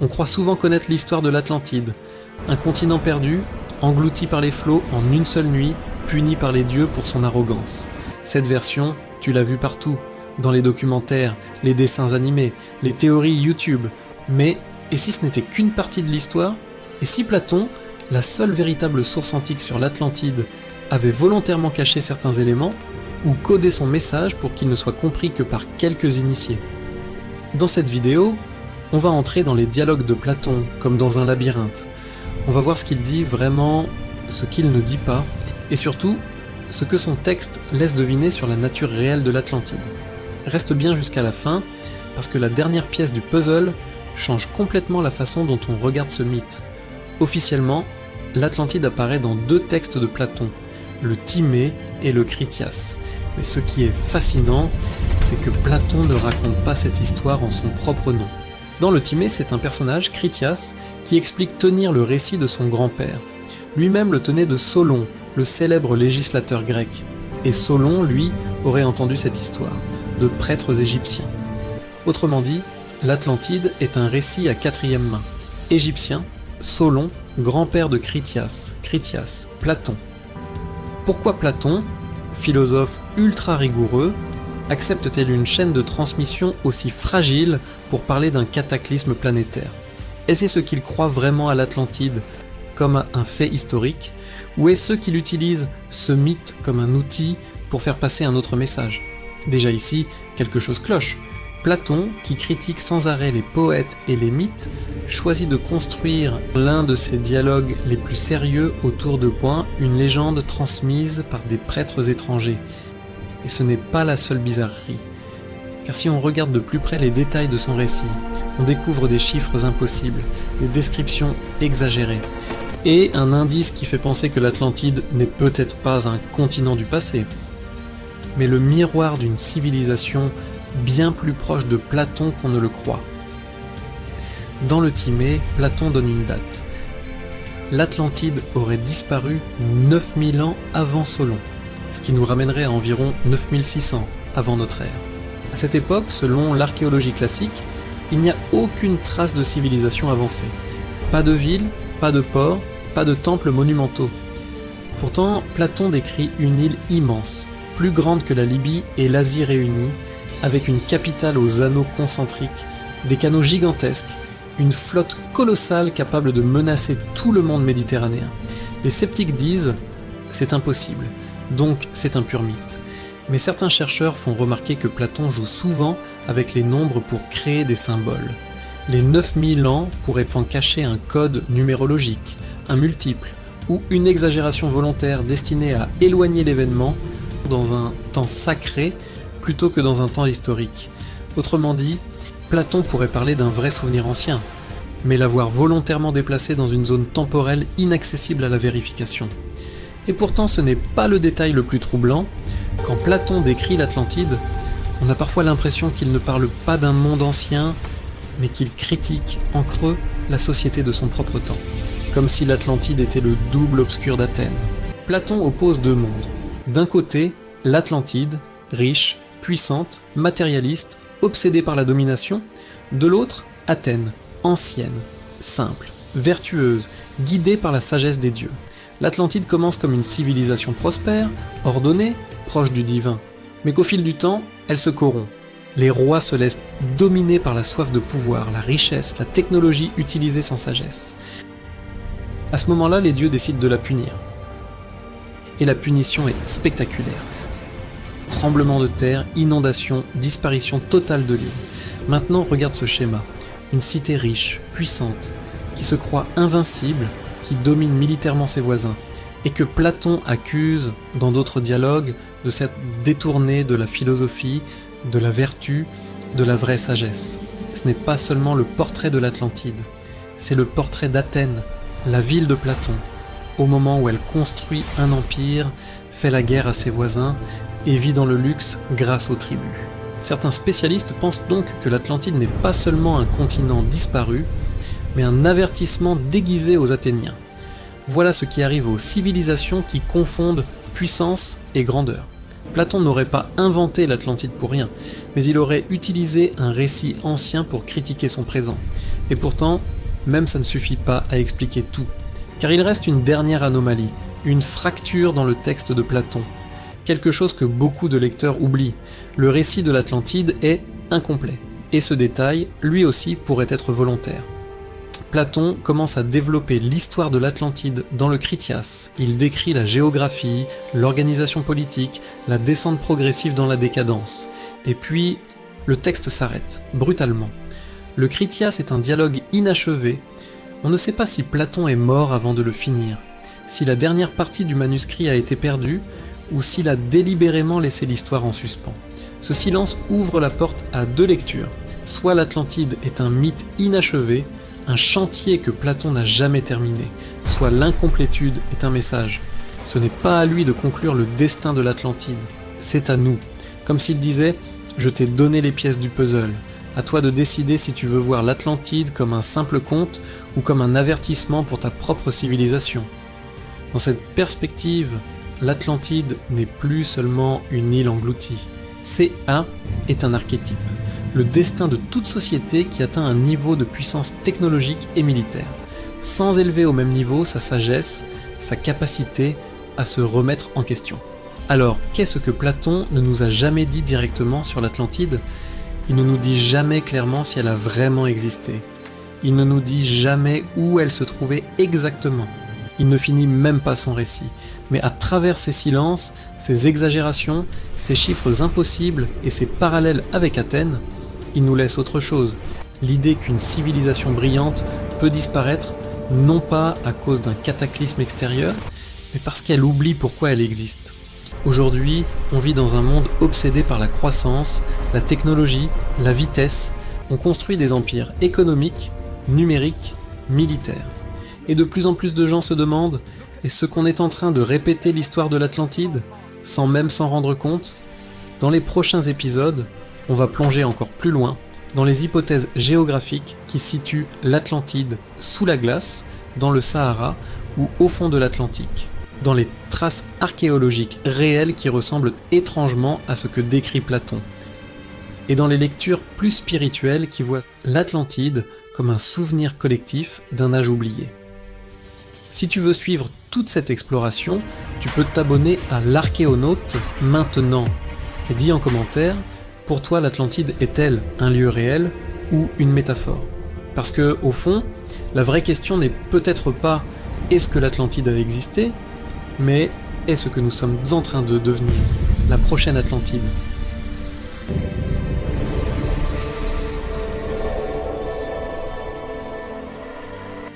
On croit souvent connaître l'histoire de l'Atlantide, un continent perdu, englouti par les flots en une seule nuit, puni par les dieux pour son arrogance. Cette version, tu l'as vue partout, dans les documentaires, les dessins animés, les théories YouTube. Mais, et si ce n'était qu'une partie de l'histoire? Et si Platon, la seule véritable source antique sur l'Atlantide, avait volontairement caché certains éléments, ou codé son message pour qu'il ne soit compris que par quelques initiés? Dans cette vidéo, on va entrer dans les dialogues de Platon, comme dans un labyrinthe. On va voir ce qu'il dit vraiment, ce qu'il ne dit pas, et surtout, ce que son texte laisse deviner sur la nature réelle de l'Atlantide. Reste bien jusqu'à la fin, parce que la dernière pièce du puzzle change complètement la façon dont on regarde ce mythe. Officiellement, l'Atlantide apparaît dans 2 textes de Platon, le Timée et le Critias. Mais ce qui est fascinant, c'est que Platon ne raconte pas cette histoire en son propre nom. Dans le Timée, c'est un personnage, Critias, qui explique tenir le récit de son grand-père. Lui-même le tenait de Solon, le célèbre législateur grec. Et Solon, lui, aurait entendu cette histoire, de prêtres égyptiens. Autrement dit, l'Atlantide est un récit à 4e main. Égyptien, Solon, grand-père de Critias, Platon. Pourquoi Platon, philosophe ultra rigoureux, accepte-t-il une chaîne de transmission aussi fragile pour parler d'un cataclysme planétaire? Est-ce ce qu'il croit vraiment à l'Atlantide comme à un fait historique, ou est-ce qu'il utilise ce mythe comme un outil pour faire passer un autre message? Déjà ici, quelque chose cloche. Platon, qui critique sans arrêt les poètes et les mythes, choisit de construire l'un de ses dialogues les plus sérieux autour de une légende transmise par des prêtres étrangers. Et ce n'est pas la seule bizarrerie. Car si on regarde de plus près les détails de son récit, on découvre des chiffres impossibles, des descriptions exagérées, et un indice qui fait penser que l'Atlantide n'est peut-être pas un continent du passé, mais le miroir d'une civilisation bien plus proche de Platon qu'on ne le croit. Dans le Timée, Platon donne une date. L'Atlantide aurait disparu 9000 ans avant Solon, ce qui nous ramènerait à environ 9600 avant notre ère. À cette époque, selon l'archéologie classique, il n'y a aucune trace de civilisation avancée. Pas de ville, pas de port, pas de temples monumentaux. Pourtant, Platon décrit une île immense, plus grande que la Libye et l'Asie réunies, avec une capitale aux anneaux concentriques, des canaux gigantesques, une flotte colossale capable de menacer tout le monde méditerranéen. Les sceptiques disent « c'est impossible », donc c'est un pur mythe. Mais certains chercheurs font remarquer que Platon joue souvent avec les nombres pour créer des symboles. Les 9000 ans pourraient en cacher un code numérologique, un multiple, ou une exagération volontaire destinée à éloigner l'événement dans un temps sacré plutôt que dans un temps historique. Autrement dit, Platon pourrait parler d'un vrai souvenir ancien, mais l'avoir volontairement déplacé dans une zone temporelle inaccessible à la vérification. Et pourtant ce n'est pas le détail le plus troublant. Quand Platon décrit l'Atlantide, on a parfois l'impression qu'il ne parle pas d'un monde ancien, mais qu'il critique en creux la société de son propre temps, comme si l'Atlantide était le double obscur d'Athènes. Platon oppose 2 mondes. D'un côté, l'Atlantide, riche, puissante, matérialiste, obsédée par la domination, de l'autre, Athènes, ancienne, simple, vertueuse, guidée par la sagesse des dieux. L'Atlantide commence comme une civilisation prospère, ordonnée, proche du divin, mais qu'au fil du temps, elle se corrompt. Les rois se laissent dominer par la soif de pouvoir, la richesse, la technologie utilisée sans sagesse. À ce moment-là, les dieux décident de la punir. Et la punition est spectaculaire. Tremblement de terre, inondation, disparition totale de l'île. Maintenant, regarde ce schéma. Une cité riche, puissante, qui se croit invincible, qui domine militairement ses voisins, et que Platon accuse, dans d'autres dialogues, de s'être détourné de la philosophie, de la vertu, de la vraie sagesse. Ce n'est pas seulement le portrait de l'Atlantide, c'est le portrait d'Athènes, la ville de Platon, au moment où elle construit un empire, fait la guerre à ses voisins et vit dans le luxe grâce aux tribus. Certains spécialistes pensent donc que l'Atlantide n'est pas seulement un continent disparu, mais un avertissement déguisé aux Athéniens. Voilà ce qui arrive aux civilisations qui confondent puissance et grandeur. Platon n'aurait pas inventé l'Atlantide pour rien, mais il aurait utilisé un récit ancien pour critiquer son présent. Et pourtant, même ça ne suffit pas à expliquer tout, car il reste une dernière anomalie, une fracture dans le texte de Platon. Quelque chose que beaucoup de lecteurs oublient, le récit de l'Atlantide est incomplet. Et ce détail, lui aussi, pourrait être volontaire. Platon commence à développer l'histoire de l'Atlantide dans le Critias. Il décrit la géographie, l'organisation politique, la descente progressive dans la décadence. Et puis, le texte s'arrête, brutalement. Le Critias est un dialogue inachevé. On ne sait pas si Platon est mort avant de le finir, si la dernière partie du manuscrit a été perdue, ou s'il a délibérément laissé l'histoire en suspens. Ce silence ouvre la porte à deux lectures. Soit l'Atlantide est un mythe inachevé, un chantier que Platon n'a jamais terminé, soit l'incomplétude est un message. Ce n'est pas à lui de conclure le destin de l'Atlantide, c'est à nous. Comme s'il disait « Je t'ai donné les pièces du puzzle, à toi de décider si tu veux voir l'Atlantide comme un simple conte ou comme un avertissement pour ta propre civilisation. » Dans cette perspective, l'Atlantide n'est plus seulement une île engloutie. CA est un archétype, le destin de toute société qui atteint un niveau de puissance technologique et militaire, sans élever au même niveau sa sagesse, sa capacité à se remettre en question. Alors, qu'est-ce que Platon ne nous a jamais dit directement sur l'Atlantide ? Il ne nous dit jamais clairement si elle a vraiment existé. Il ne nous dit jamais où elle se trouvait exactement. Il ne finit même pas son récit. Mais à travers ces silences, ces exagérations, ces chiffres impossibles et ces parallèles avec Athènes, il nous laisse autre chose, l'idée qu'une civilisation brillante peut disparaître non pas à cause d'un cataclysme extérieur, mais parce qu'elle oublie pourquoi elle existe. Aujourd'hui, on vit dans un monde obsédé par la croissance, la technologie, la vitesse. On construit des empires économiques, numériques, militaires. Et de plus en plus de gens se demandent, est-ce qu'on est en train de répéter l'histoire de l'Atlantide, sans même s'en rendre compte ? Dans les prochains épisodes, on va plonger encore plus loin dans les hypothèses géographiques qui situent l'Atlantide sous la glace, dans le Sahara ou au fond de l'Atlantique, dans les traces archéologiques réelles qui ressemblent étrangement à ce que décrit Platon, et dans les lectures plus spirituelles qui voient l'Atlantide comme un souvenir collectif d'un âge oublié. Si tu veux suivre toute cette exploration, tu peux t'abonner à l'Archéonaute maintenant. Et dis en commentaire, pour toi l'Atlantide est-elle un lieu réel ou une métaphore ? Parce que, au fond, la vraie question n'est peut-être pas « est-ce que l'Atlantide a existé ?», mais « est-ce que nous sommes en train de devenir la prochaine Atlantide ?»